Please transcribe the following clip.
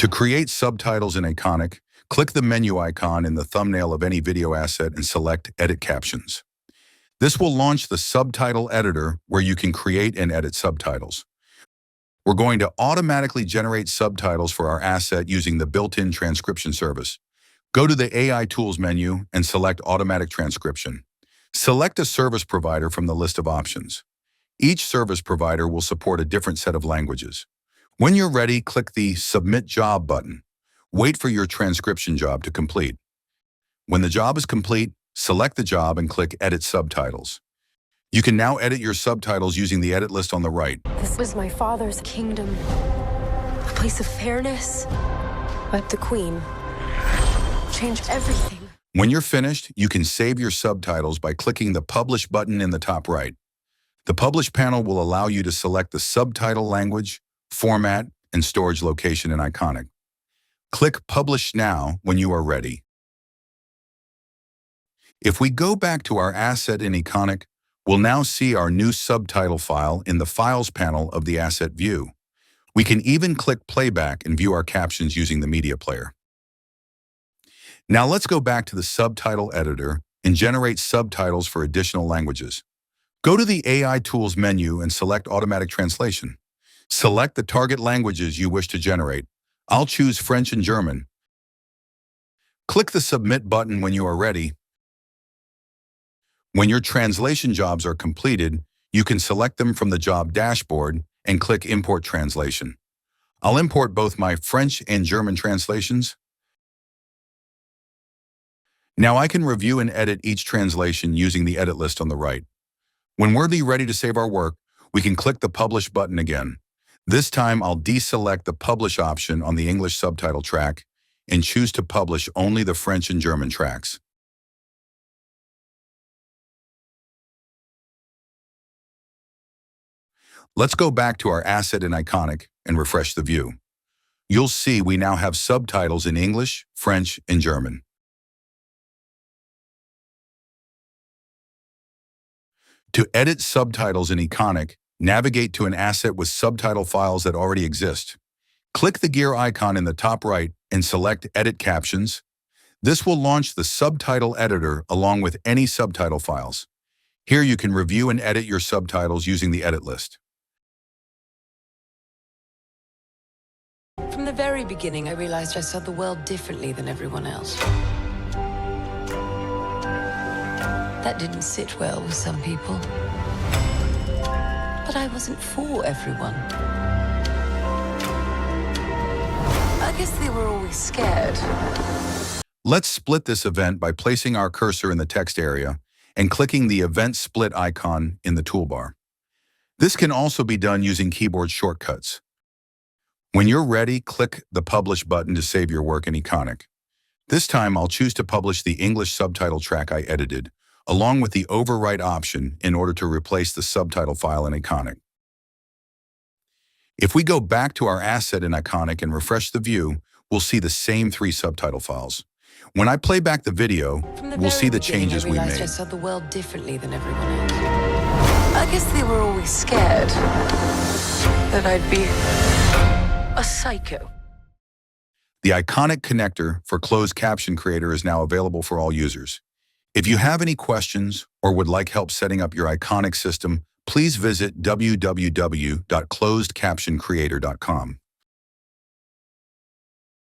To create subtitles in Iconik, click the menu icon in the thumbnail of any video asset and select Edit Captions. This will launch the subtitle editor where you can create and edit subtitles. We're going to automatically generate subtitles for our asset using the built-in transcription service. Go to the AI Tools menu and select Automatic Transcription. Select a service provider from the list of options. Each service provider will support a different set of languages. When you're ready, click the Submit Job button. Wait for your transcription job to complete. When the job is complete, select the job and click Edit Subtitles. You can now edit your subtitles using the edit list on the right. This was my father's kingdom, a place of fairness, but the Queen changed everything. When you're finished, you can save your subtitles by clicking the Publish button in the top right. The Publish panel will allow you to select the subtitle language, format, and storage location in Iconik. Click Publish Now when you are ready. If we go back to our asset in Iconik, we'll now see our new subtitle file in the Files panel of the asset view. We can even click Playback and view our captions using the media player. Now let's go back to the subtitle editor and generate subtitles for additional languages. Go to the AI Tools menu and select Automatic Translation. Select the target languages you wish to generate. I'll choose French and German. Click the Submit button when you are ready. When your translation jobs are completed, you can select them from the job dashboard and click Import Translation. I'll import both my French and German translations. Now I can review and edit each translation using the edit list on the right. When we're ready to save our work, we can click the Publish button again. This time I'll deselect the Publish option on the English subtitle track and choose to publish only the French and German tracks. Let's go back to our asset in Iconik and refresh the view. You'll see we now have subtitles in English, French, and German. To edit subtitles in Iconik, navigate to an asset with subtitle files that already exist. Click the gear icon in the top right and select Edit Captions. This will launch the subtitle editor along with any subtitle files. Here you can review and edit your subtitles using the edit list. From the very beginning, I realized I saw the world differently than everyone else. That didn't sit well with some people. But I wasn't for everyone. I guess they were always scared. Let's split this event by placing our cursor in the text area and clicking the Event Split icon in the toolbar. This can also be done using keyboard shortcuts. When you're ready, click the Publish button to save your work in Iconik. This time, I'll choose to publish the English subtitle track I edited, along with the Overwrite option in order to replace the subtitle file in Iconik. If we go back to our asset in Iconik and refresh the view, we'll see the same 3 subtitle files. When I play back the video, we'll see the changes we made. I saw the world differently than everyone else. I guess they were always scared that I'd be a psycho. The Iconik connector for Closed Caption Creator is now available for all users. If you have any questions or would like help setting up your Iconik system, please visit www.closedcaptioncreator.com.